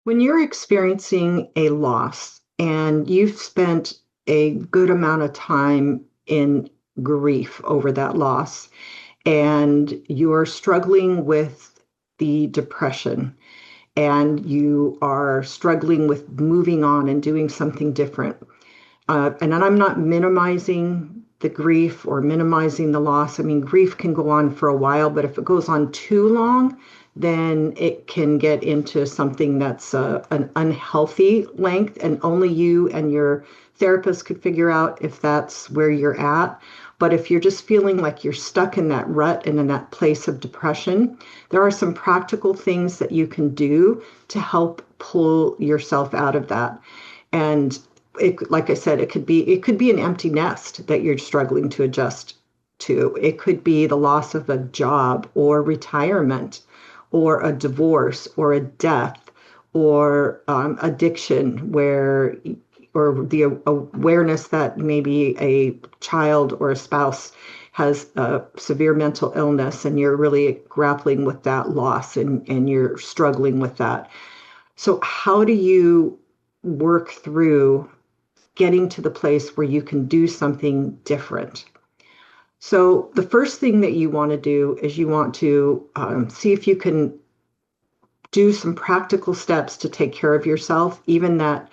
When you're experiencing a loss and you've spent a good amount of time in grief over that loss, and you're struggling with the depression, and you are struggling with moving on and doing something different. And I'm not minimizing the grief or minimizing the loss. I mean, grief can go on for a while, but if it goes on too long, then it can get into something that's an unhealthy length, and only you and your therapist could figure out if that's where you're at. But if you're just feeling like you're stuck in that rut and in that place of depression, there are some practical things that you can do to help pull yourself out of that. And like I said, it could be an empty nest that you're struggling to adjust to. It could be the loss of a job or retirement or a divorce or a death or addiction, where or the awareness that maybe a child or a spouse has a severe mental illness, and you're really grappling with that loss, and you're struggling with that. So how do you work through getting to the place where you can do something different? So the first thing that you want to do is you want to see if you can do some practical steps to take care of yourself, even that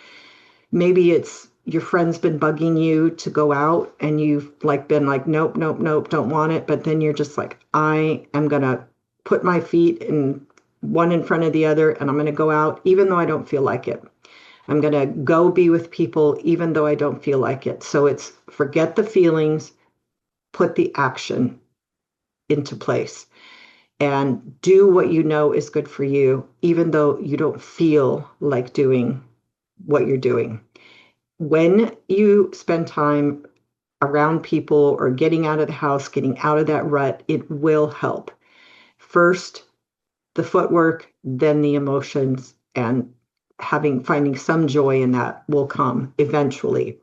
maybe it's your friend's been bugging you to go out and you've been like, nope, nope, nope, don't want it. But then you're just like, I am going to put my feet in one in front of the other, and I'm going to go out even though I don't feel like it. I'm going to go be with people even though I don't feel like it. So it's forget the feelings, put the action into place, and do what you know is good for you, even though you don't feel like doing what you're doing. When you spend time around people or getting out of the house, getting out of that rut, it will help. First, the footwork, then the emotions, and finding some joy in that will come eventually.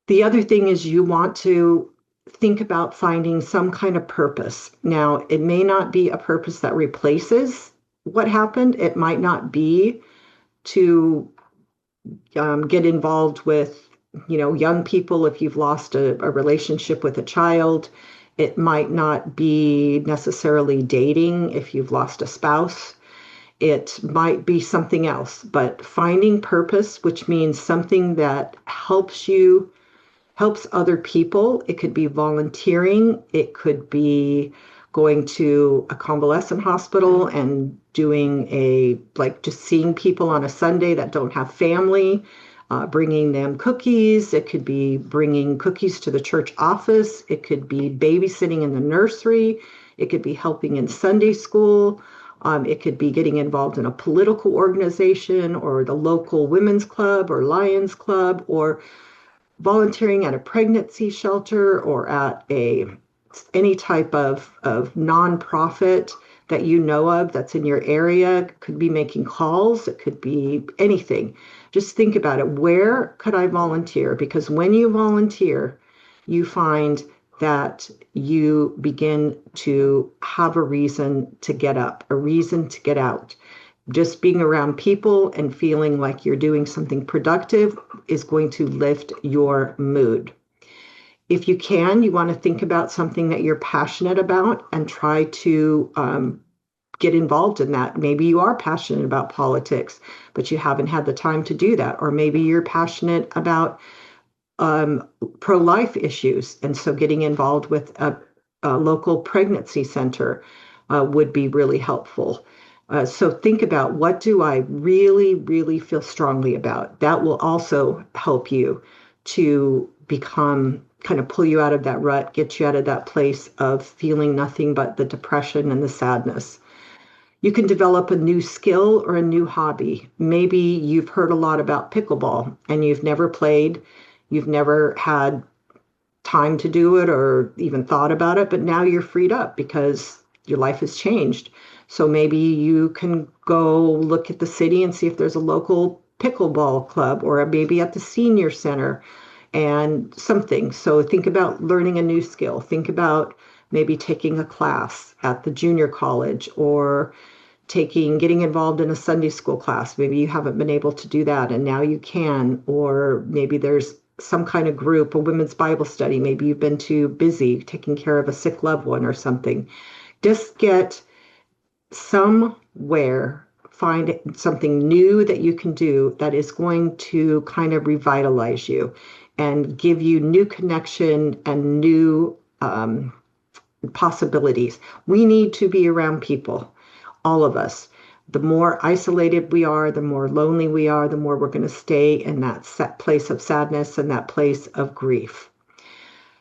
The other thing is you want to think about finding some kind of purpose. Now, it may not be a purpose that replaces what happened. It might not be to get involved with, young people if you've lost a relationship with a child. It might not be necessarily dating if you've lost a spouse. It might be something else, but finding purpose, which means something that helps other people. It could be volunteering. It could be going to a convalescent hospital and doing just seeing people on a Sunday that don't have family, bringing them cookies. It could be bringing cookies to the church office. It could be babysitting in the nursery. It could be helping in Sunday school. It could be getting involved in a political organization or the local women's club or Lions Club, or volunteering at a pregnancy shelter or at any type of nonprofit that you know of that's in your area. It could be making calls. It could be anything. Just think about it. Where could I volunteer? Because when you volunteer, you find that you begin to have a reason to get up, a reason to get out. Just being around people and feeling like you're doing something productive is going to lift your mood. If you can, you want to think about something that you're passionate about and try to get involved in that. Maybe you are passionate about politics, but you haven't had the time to do that. Or maybe you're passionate about pro-life issues, and so getting involved with a local pregnancy center would be really helpful. So think about, what do I really, really feel strongly about? That will also help you to kind of pull you out of that rut, get you out of that place of feeling nothing but the depression and the sadness. You can develop a new skill or a new hobby. Maybe you've heard a lot about pickleball and you've never played, you've never had time to do it or even thought about it, but now you're freed up because your life has changed. So maybe you can go look at the city and see if there's a local pickleball club, or maybe at the senior center and something. So think about learning a new skill. Think about maybe taking a class at the junior college, or getting involved in a Sunday school class. Maybe you haven't been able to do that and now you can, or maybe there's some kind of group, a women's Bible study. Maybe you've been too busy taking care of a sick loved one or something. Just get somewhere, find something new that you can do that is going to kind of revitalize you and give you new connection and new possibilities. We need to be around people, all of us. The more isolated we are, the more lonely we are, the more we're going to stay in that place of sadness and that place of grief.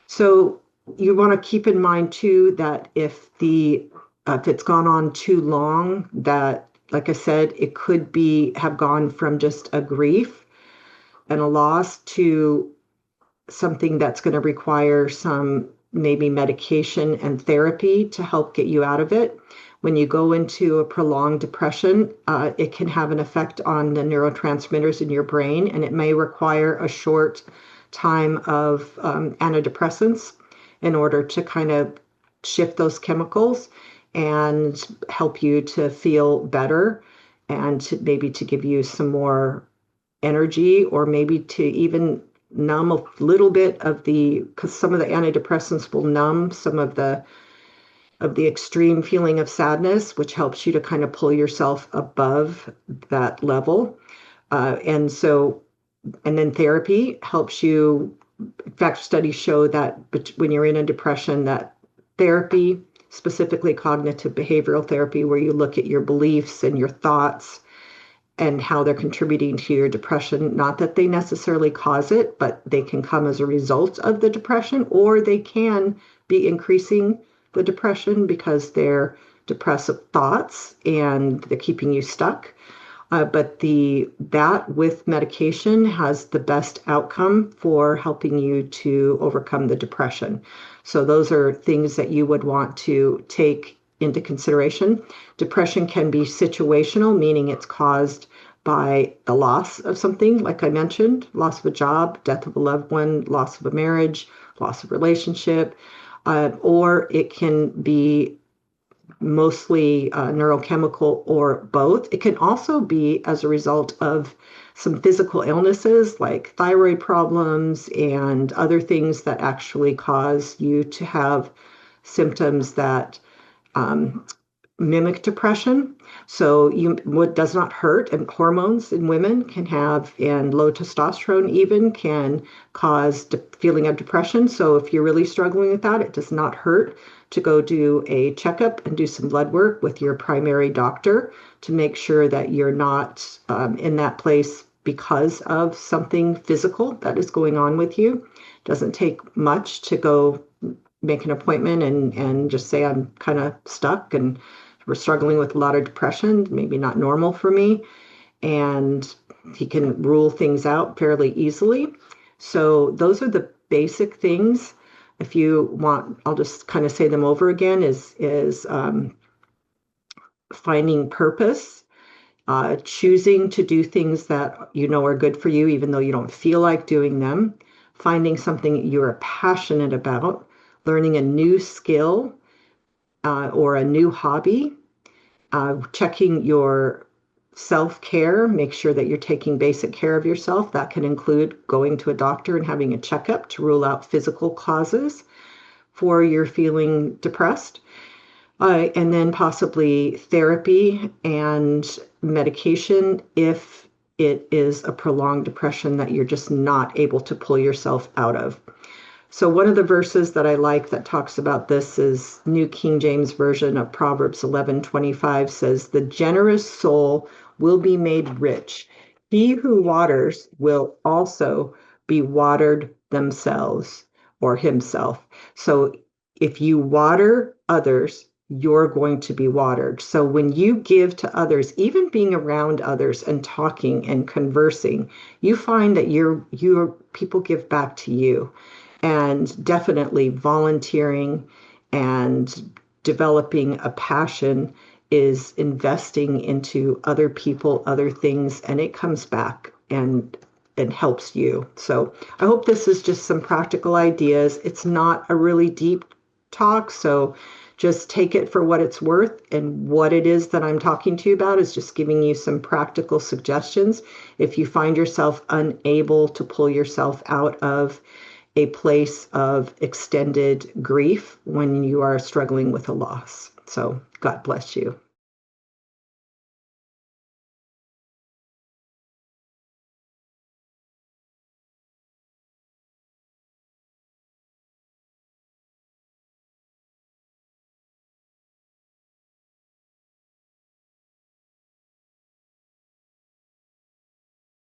So you want to keep in mind too that if it's gone on too long, that, like I said, it could have gone from just a grief and a loss to something that's going to require some maybe medication and therapy to help get you out of it. When you go into a prolonged depression, it can have an effect on the neurotransmitters in your brain, and it may require a short time of antidepressants in order to kind of shift those chemicals and help you to feel better and maybe to give you some more energy, or maybe to even numb a little bit because some of the antidepressants will numb some of the extreme feeling of sadness, which helps you to kind of pull yourself above that level. And then therapy helps you. In fact, studies show that when you're in a depression, that therapy, specifically cognitive behavioral therapy, where you look at your beliefs and your thoughts and how they're contributing to your depression, not that they necessarily cause it, but they can come as a result of the depression, or they can be increasing the depression because they're depressive thoughts and they're keeping you stuck. But that with medication has the best outcome for helping you to overcome the depression. So those are things that you would want to take into consideration. Depression can be situational, meaning it's caused by the loss of something, like I mentioned, loss of a job, death of a loved one, loss of a marriage, loss of relationship, or it can be mostly neurochemical or both. It can also be as a result of some physical illnesses like thyroid problems and other things that actually cause you to have symptoms that mimic depression. So what does not hurt, and hormones in women can have, and low testosterone even can cause feeling of depression. So if you're really struggling with that, it does not hurt to go do a checkup and do some blood work with your primary doctor to make sure that you're not in that place because of something physical that is going on with you. It doesn't take much to go make an appointment and just say, I'm kind of stuck and we're struggling with a lot of depression, maybe not normal for me. And he can rule things out fairly easily. So those are the basic things. If you want, I'll just kind of say them over again, is finding purpose, choosing to do things that you know are good for you, even though you don't feel like doing them, finding something you're passionate about, learning a new skill or a new hobby, checking your self-care, make sure that you're taking basic care of yourself. That can include going to a doctor and having a checkup to rule out physical causes for your feeling depressed. And then possibly therapy and medication if it is a prolonged depression that you're just not able to pull yourself out of. So one of the verses that I like that talks about this is New King James Version of Proverbs 11:25 says, "The generous soul will be made rich. He who waters will also be watered themselves or himself." So if you water others, you're going to be watered. So when you give to others, even being around others and talking and conversing, you find that your people give back to you. And definitely volunteering and developing a passion is investing into other people, other things, and it comes back and helps you. So I hope this is just some practical ideas. It's not a really deep talk, so just take it for what it's worth. And what it is that I'm talking to you about is just giving you some practical suggestions. If you find yourself unable to pull yourself out of a place of extended grief when you are struggling with a loss. So God bless you.